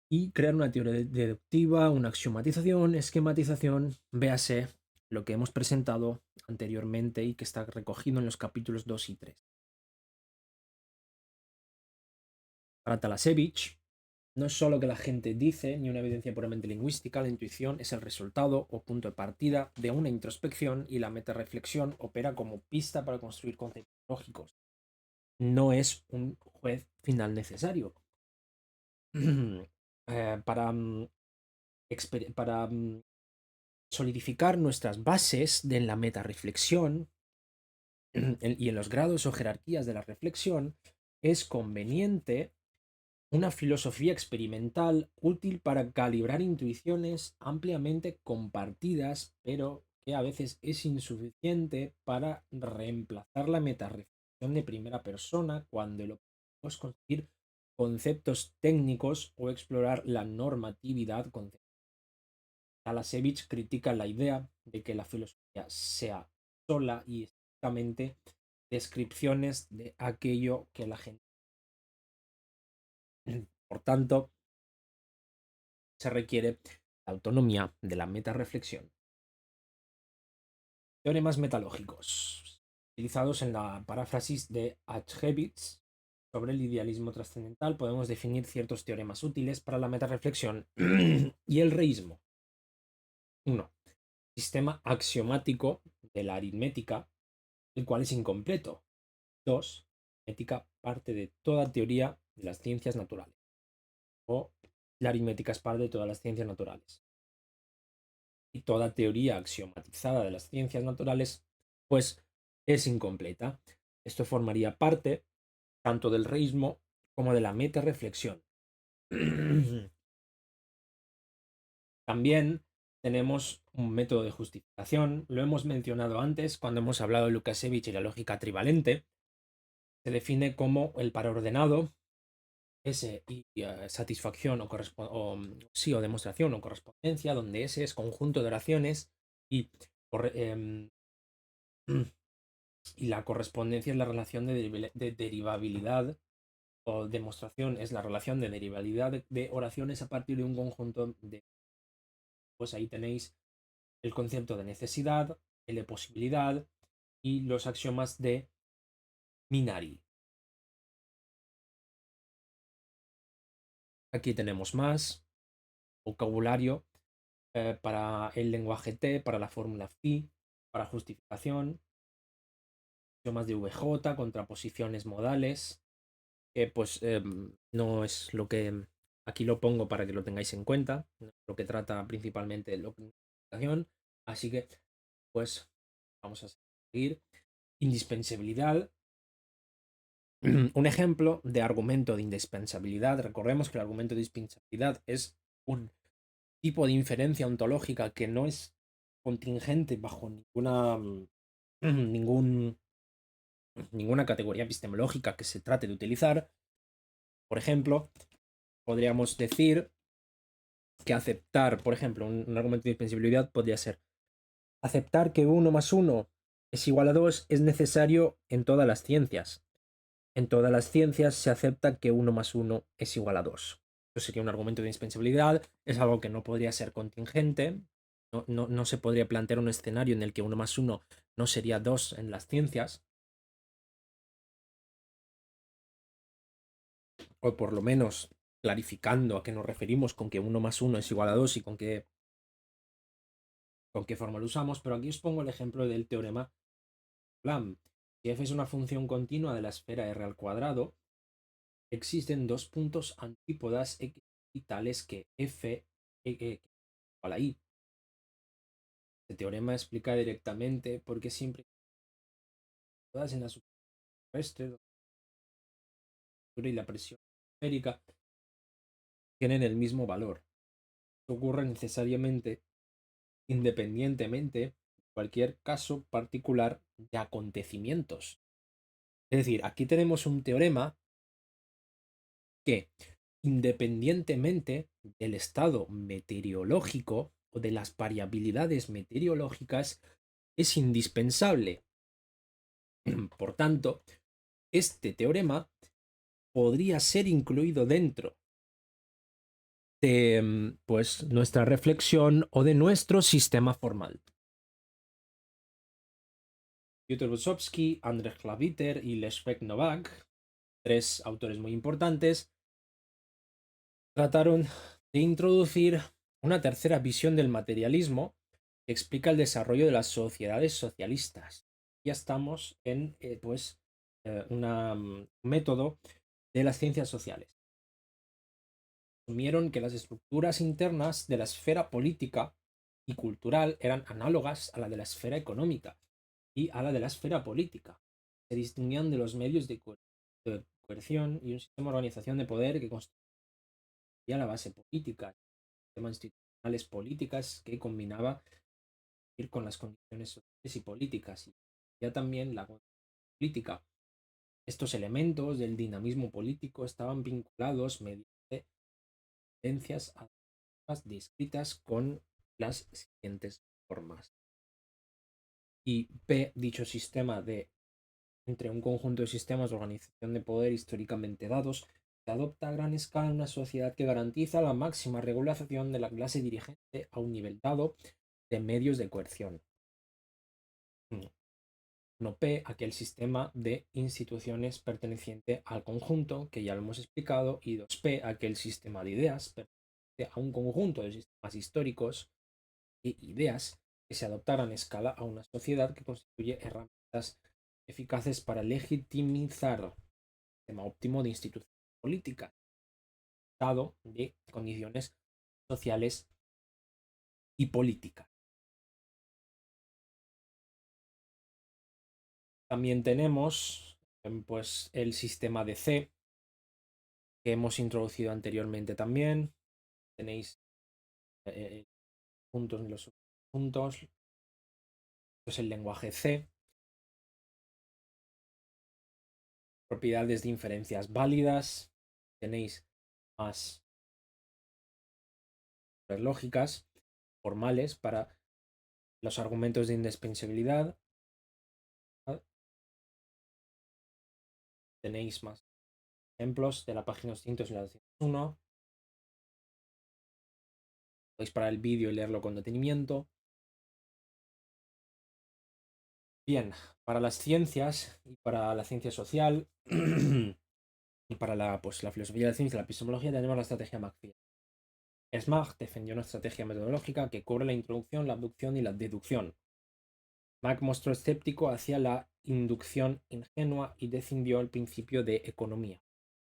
y crear una teoría deductiva, una axiomatización, esquematización, véase lo que hemos presentado anteriormente y que está recogido en los capítulos 2 y 3. Para Talasevich, no es solo que la gente dice ni una evidencia puramente lingüística, la intuición es el resultado o punto de partida de una introspección y la metarreflexión opera como pista para construir conceptos lógicos. No es un juez final necesario. Para solidificar nuestras bases en la metarreflexión y en los grados o jerarquías de la reflexión, es conveniente una filosofía experimental útil para calibrar intuiciones ampliamente compartidas, pero que a veces es insuficiente para reemplazar la metarreflexión de primera persona cuando lo podemos conseguir conceptos técnicos o explorar la normatividad conceptual. Talasevich critica la idea de que la filosofía sea sola y estrictamente descripciones de aquello que la gente. Por tanto, se requiere la autonomía de la metarreflexión. Teoremas metalógicos. utilizados en la paráfrasis de Achevitz sobre el idealismo trascendental. Podemos definir ciertos teoremas útiles para la metarreflexión y el reísmo. 1. Sistema axiomático de la aritmética, el cual es incompleto. 2. Aritmética parte de toda teoría de las ciencias naturales. O la aritmética es parte de todas las ciencias naturales. Y toda teoría axiomatizada de las ciencias naturales, pues es incompleta. Esto formaría parte tanto del reísmo como de la metarreflexión. También tenemos un método de justificación, lo hemos mencionado antes cuando hemos hablado de Lukasiewicz y la lógica trivalente. Se define como el par ordenado, S y satisfacción o demostración o correspondencia, donde S es conjunto de oraciones y, y la correspondencia es la relación de derivabilidad, o demostración es la relación de derivabilidad de oraciones a partir de un conjunto de... Pues ahí tenéis el concepto de necesidad, el de posibilidad y los axiomas de Minari. Aquí tenemos más vocabulario para el lenguaje T, para la fórmula phi, para justificación, axiomas de VJ, contraposiciones modales, que pues no es lo que aquí lo pongo para que lo tengáis en cuenta, lo que trata principalmente la justificación, así que pues vamos a seguir. Indispensabilidad. Un ejemplo de argumento de indispensabilidad. Recordemos que el argumento de indispensabilidad es un tipo de inferencia ontológica que no es contingente bajo ninguna categoría epistemológica que se trate de utilizar. Por ejemplo, podríamos decir que aceptar, por ejemplo, un argumento de indispensabilidad podría ser aceptar que 1 más 1 es igual a 2 es necesario en todas las ciencias. En todas las ciencias se acepta que 1 más 1 es igual a 2. Eso sería un argumento de indispensabilidad, es algo que no podría ser contingente, no se podría plantear un escenario en el que 1 más 1 no sería 2 en las ciencias, o por lo menos clarificando a qué nos referimos con que 1 más 1 es igual a 2 y con qué forma lo usamos, pero aquí os pongo el ejemplo del teorema Lam. Si f es una función continua de la esfera r al cuadrado, existen dos puntos antípodas x y tales que f igual a i. Este teorema explica directamente por qué siempre todas en la superficie terrestre y la presión atmosférica tienen el mismo valor. Esto ocurre necesariamente independientemente de cualquier caso particular de acontecimientos. Es decir, aquí tenemos un teorema que, independientemente del estado meteorológico o de las variabilidades meteorológicas, es indispensable. Por tanto, este teorema podría ser incluido dentro de pues, nuestra reflexión o de nuestro sistema formal. Piotr Wysocki, Andrzej Klawiter y Leszek Nowak, tres autores muy importantes, trataron de introducir una tercera visión del materialismo que explica el desarrollo de las sociedades socialistas. Ya estamos en un método de las ciencias sociales. Asumieron que las estructuras internas de la esfera política y cultural eran análogas a la de la esfera económica y a la de la esfera política. Se distinguían de los medios de coerción y un sistema de organización de poder que constituía la base política, sistemas institucionales políticas que combinaba ir con las condiciones sociales y políticas, y ya también la política. Estos elementos del dinamismo político estaban vinculados mediante tendencias descritas con las siguientes formas. Y P, dicho sistema de entre un conjunto de sistemas de organización de poder históricamente dados, se adopta a gran escala en una sociedad que garantiza la máxima regulación de la clase dirigente a un nivel dado de medios de coerción. 1P, aquel sistema de instituciones perteneciente al conjunto, que ya lo hemos explicado, y 2P, aquel sistema de ideas perteneciente a un conjunto de sistemas históricos e ideas que se adoptaran a escala a una sociedad que constituye herramientas eficaces para legitimizar un sistema óptimo de instituciones políticas, dado de condiciones sociales y políticas. También tenemos pues el sistema de C que hemos introducido anteriormente también. Tenéis puntos en los puntos. Esto es el lenguaje C. Propiedades de inferencias válidas. Tenéis más lógicas formales para los argumentos de indispensabilidad. Tenéis más ejemplos de la página 200 y la 201. Podéis parar el vídeo y leerlo con detenimiento. Bien, para las ciencias y para la ciencia social y para la filosofía de la ciencia y la epistemología tenemos la estrategia McPhee. Smag defendió una estrategia metodológica que cubre la introducción, la abducción y la deducción. Mack mostró escéptico hacia la inducción ingenua y defendió el principio de economía.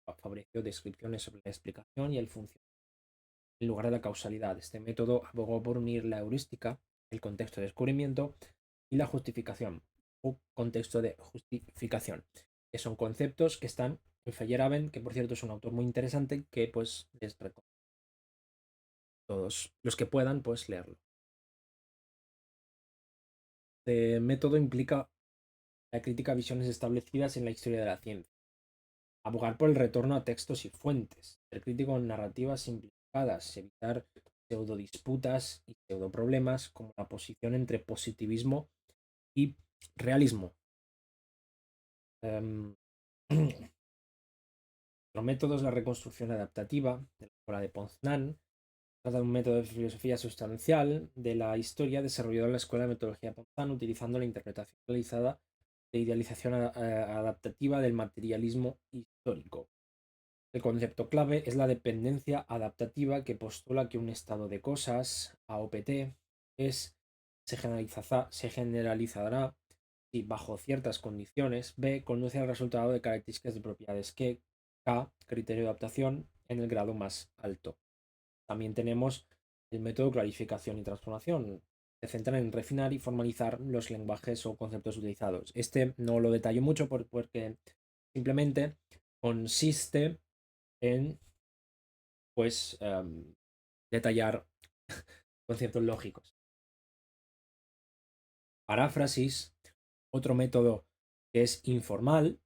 Favoreció descripciones sobre la explicación y el funcionamiento en lugar de la causalidad. Este método abogó por unir la heurística, el contexto de descubrimiento y la justificación o contexto de justificación, que son conceptos que están en Feyerabend, que por cierto es un autor muy interesante que pues les recomiendo a todos los que puedan pues leerlo. Este método implica la crítica a visiones establecidas en la historia de la ciencia, abogar por el retorno a textos y fuentes, ser crítico en narrativas simplificadas, evitar pseudodisputas y pseudoproblemas como la posición entre positivismo y realismo. Otro método es la reconstrucción adaptativa de la escuela de Poznan. Trata de un método de filosofía sustancial de la historia desarrollado en la escuela de metodología de Poznan, utilizando la interpretación realizada de idealización adaptativa del materialismo histórico. El concepto clave es la dependencia adaptativa, que postula que un estado de cosas, AOPT, se generalizará si bajo ciertas condiciones B conduce al resultado de características de propiedades que K, criterio de adaptación, en el grado más alto. También tenemos el método de clarificación y transformación. Se centra en refinar y formalizar los lenguajes o conceptos utilizados. Este no lo detallo mucho porque simplemente consiste en pues detallar conceptos lógicos. Paráfrasis, otro método que es informal,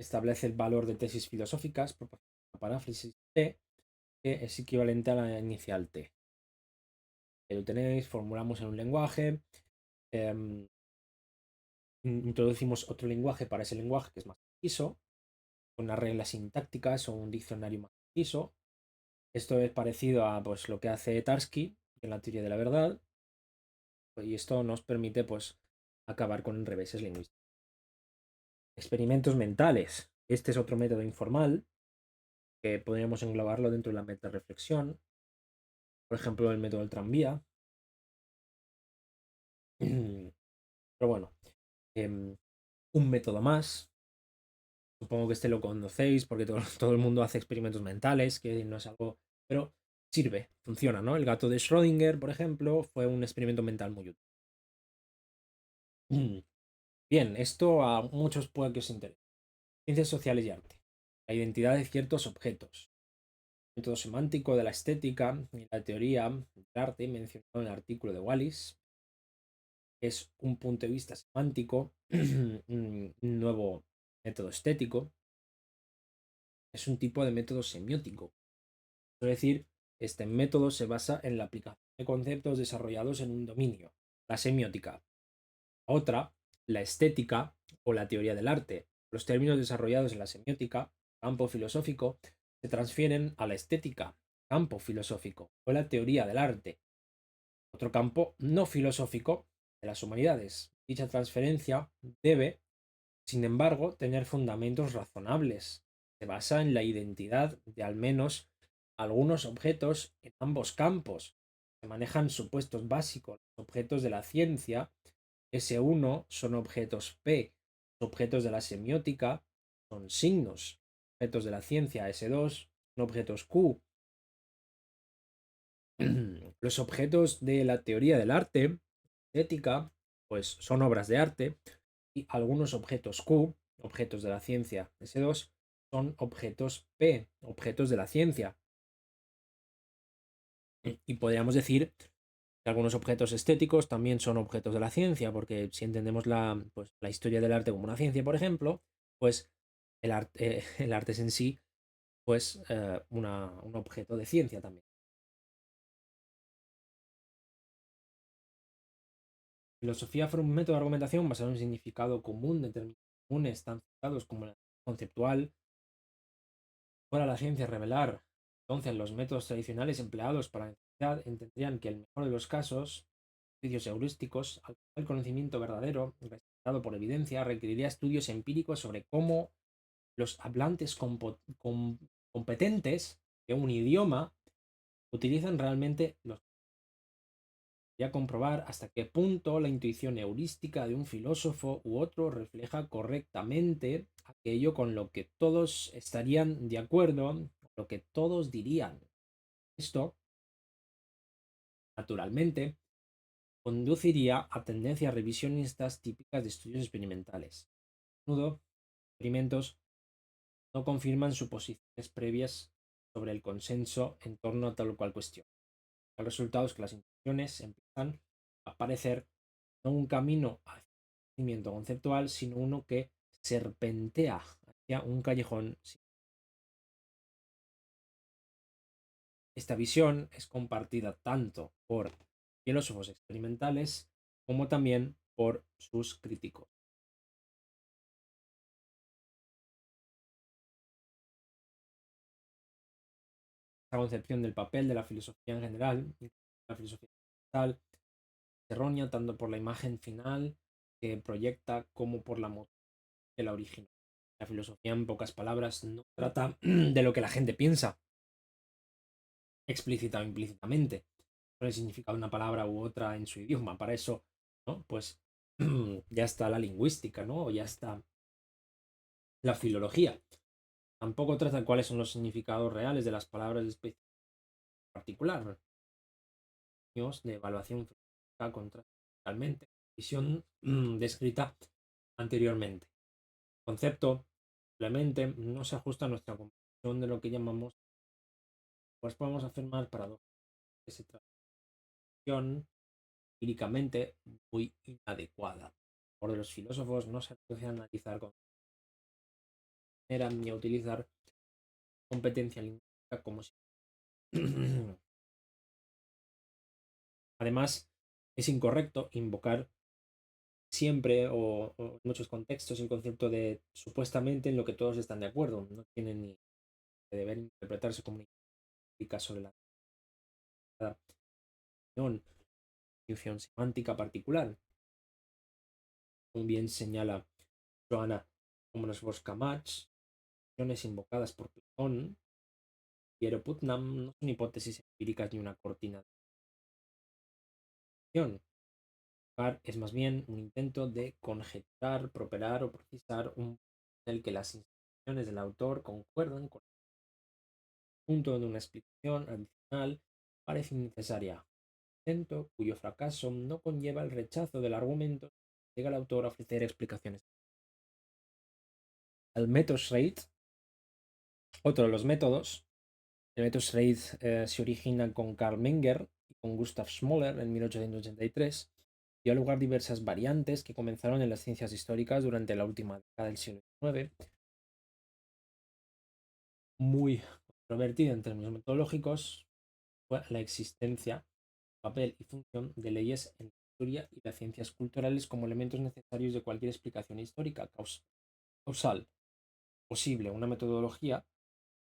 establece el valor de tesis filosóficas, proporciona una paráfrasis T, que es equivalente a la inicial T. Ahí lo tenéis, formulamos en un lenguaje, introducimos otro lenguaje para ese lenguaje que es más preciso, con unas reglas sintácticas o un diccionario más preciso. Esto es parecido a pues, lo que hace Tarski en la teoría de la verdad, y esto nos permite pues, acabar con reveses lingüísticos. Experimentos mentales. Este es otro método informal que podríamos englobarlo dentro de la metareflexión. Por ejemplo, el método del tranvía. Pero bueno, un método más. Supongo que este lo conocéis porque todo el mundo hace experimentos mentales, que no es algo... Pero sirve, funciona, ¿no? El gato de Schrödinger, por ejemplo, fue un experimento mental muy útil. Bien, esto a muchos puede que os interese. Ciencias sociales y arte. La identidad de ciertos objetos. El método semántico de la estética y la teoría del arte, mencionado en el artículo de Wallis, es un punto de vista semántico, un nuevo método estético. Es un tipo de método semiótico. Es decir, este método se basa en la aplicación de conceptos desarrollados en un dominio, la semiótica. Otra, la estética o la teoría del arte. Los términos desarrollados en la semiótica, campo filosófico, se transfieren a la estética, campo filosófico, o la teoría del arte, otro campo no filosófico de las humanidades. Dicha transferencia debe, sin embargo, tener fundamentos razonables. Se basa en la identidad de al menos algunos objetos en ambos campos. Se manejan supuestos básicos. Los objetos de la ciencia S1 son objetos P. Los objetos de la semiótica son signos. Objetos de la ciencia S2 son objetos Q. Los objetos de la teoría del arte, ética, pues son obras de arte, y algunos objetos Q, objetos de la ciencia S2, son objetos P, objetos de la ciencia. Y podríamos decir que algunos objetos estéticos también son objetos de la ciencia, porque si entendemos pues, la historia del arte como una ciencia, por ejemplo, pues el arte es en sí pues, un objeto de ciencia también. Filosofía fue un método de argumentación basado en un significado común, determinados comunes, tan citados como el conceptual. Fuera la ciencia revelar, entonces los métodos tradicionales empleados para la necesidad entenderían que el mejor de los casos, juicios heurísticos, el conocimiento verdadero, respaldado por evidencia, requeriría estudios empíricos sobre cómo los hablantes competentes de un idioma utilizan realmente los a comprobar hasta qué punto la intuición heurística de un filósofo u otro refleja correctamente aquello con lo que todos estarían de acuerdo, lo que todos dirían. Esto, naturalmente, conduciría a tendencias revisionistas típicas de estudios experimentales. A menudo, experimentos no confirman suposiciones previas sobre el consenso en torno a tal o cual cuestión. El resultado es que las intuiciones empiezan a parecer no un camino hacia el conocimiento conceptual, sino uno que serpentea hacia un callejón. Esta visión es compartida tanto por filósofos experimentales como también por sus críticos. Esta concepción del papel de la filosofía en general, la filosofía experimental, es errónea tanto por la imagen final que proyecta como por la motivación que la original. La filosofía, en pocas palabras, no trata de lo que la gente piensa, explícita o implícitamente, sobre el significado de una palabra u otra en su idioma. Para eso, ¿no? Pues ya está la lingüística, ¿no? O ya está la filología. Tampoco trata cuáles son los significados reales de las palabras de especie particular. De evaluación filológica contractualmente, visión descrita anteriormente. El concepto simplemente no se ajusta a nuestra comprensión de lo que llamamos, pues podemos afirmar paradoja, que se trata de una visión empíricamente muy inadecuada. Por los filósofos no se reduce a analizar con manera ni a utilizar competencia lingüística como si. Además, es incorrecto invocar siempre o en muchos contextos el concepto de supuestamente en lo que todos están de acuerdo. No tiene ni que deber interpretarse como una crítica sobre la función semántica particular. Como bien señala Joanna Omnosvos-Camach, funciones invocadas por Platón y Putnam no son hipótesis empíricas ni una cortina de acción. Es más bien un intento de conjeturar, propelar o precisar un en el que las instituciones del autor concuerdan con el punto de una explicación adicional parece innecesaria. Intento cuyo fracaso no conlleva el rechazo del argumento, llega el autor a ofrecer explicaciones. El método Schreid, otro de los métodos, el método Schreid se origina con Karl Menger y con Gustav Schmoller en 1883. Dio lugar diversas variantes que comenzaron en las ciencias históricas durante la última década del siglo XIX, muy controvertida en términos metodológicos, fue la existencia, papel y función de leyes en la historia y las ciencias culturales como elementos necesarios de cualquier explicación histórica causal posible, una metodología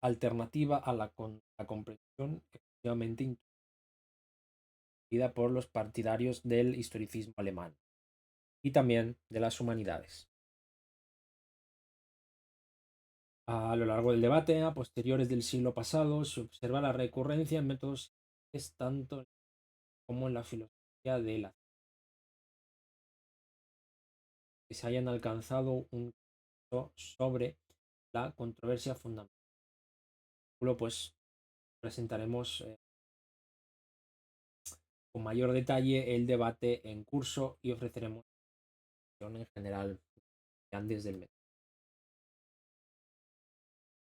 alternativa a la comprensión efectivamente intuida por los partidarios del historicismo alemán. y también de las humanidades. A lo largo del debate, a posteriores del siglo pasado, se observa la recurrencia en métodos tanto como en la filosofía de la que se hayan alcanzado un consenso sobre la controversia fundamental. Luego, pues presentaremos con mayor detalle el debate en curso y ofreceremos en general antes del método.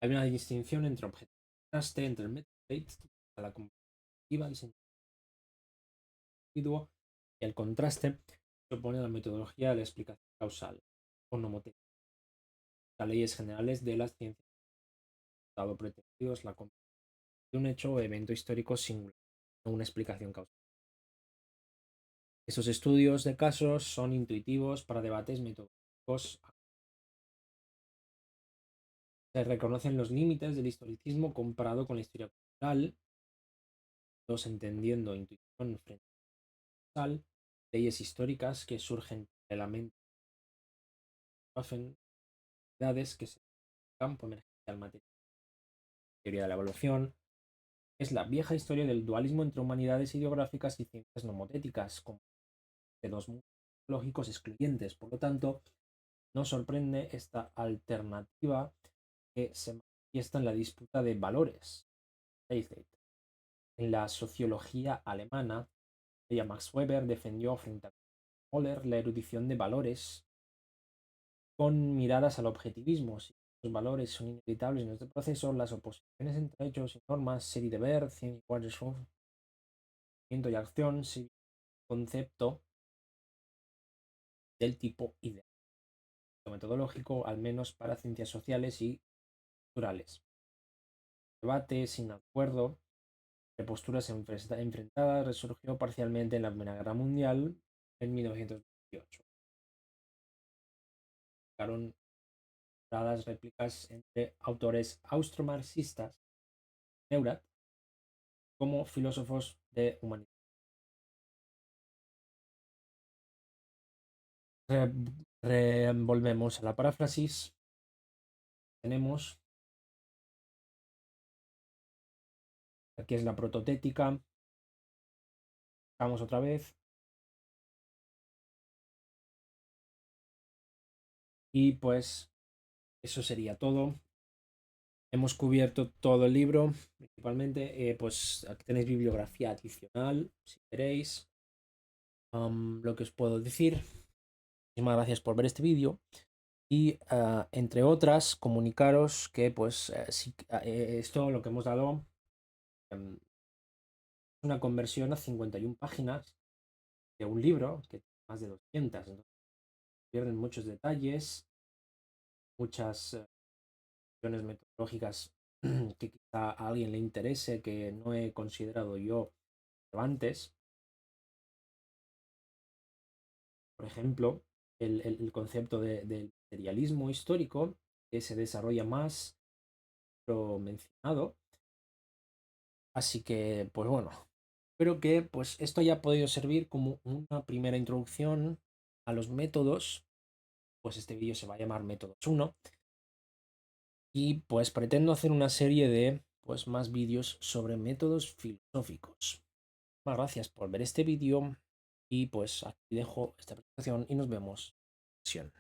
Hay una distinción entre objeto y contraste entre el método la comparativa, el sentido individuo y el contraste que opone la metodología de la explicación causal o nomotécnica. Las leyes generales de las ciencias dado pretendidos la comparación de un hecho o evento histórico singular, no una explicación causal. Estos estudios de casos son intuitivos para debates metodológicos. Se reconocen los límites del historicismo comparado con la historia cultural, todos entendiendo intuición frente a tal, leyes históricas que surgen de la mente, que se campo emergencial material. Teoría de la evolución es la vieja historia del dualismo entre humanidades ideográficas y ciencias nomotéticas, como de dos mundos lógicos excluyentes. Por lo tanto, no sorprende esta alternativa que se manifiesta en la disputa de valores. En la sociología alemana, Max Weber defendió frente a Moller la erudición de valores con miradas al objetivismo. Si los valores son inevitables en este proceso, las oposiciones entre hechos y normas, serie de ver, ciencia y acción, concepto del tipo ideal, metodológico, al menos para ciencias sociales y culturales. Debate sin acuerdo de posturas enfrentadas resurgió parcialmente en la Primera Guerra Mundial en 1918. Fueron dadas réplicas entre autores austromarxistas, Neurath, como filósofos de humanidad. Volvemos a la paráfrasis. Tenemos aquí es la prototética. Vamos otra vez. Y pues eso sería todo. Hemos cubierto todo el libro, principalmente. Pues aquí tenéis bibliografía adicional, si queréis. Lo que os puedo decir. Muchísimas gracias por ver este vídeo. Y entre otras, comunicaros que pues esto lo que hemos dado es una conversión a 51 páginas de un libro que tiene más de 200. Entonces, pierden muchos detalles, muchas cuestiones metodológicas que quizá a alguien le interese, que no he considerado yo relevantes. Por ejemplo, el concepto del materialismo histórico, que se desarrolla más, pero mencionado. Así que, pues bueno, espero que pues, esto haya podido servir como una primera introducción a los métodos. Pues este vídeo se va a llamar Métodos 1. Y pues pretendo hacer una serie de pues, más vídeos sobre métodos filosóficos. Muchas gracias por ver este vídeo y pues aquí dejo esta presentación y nos vemos en la sesión.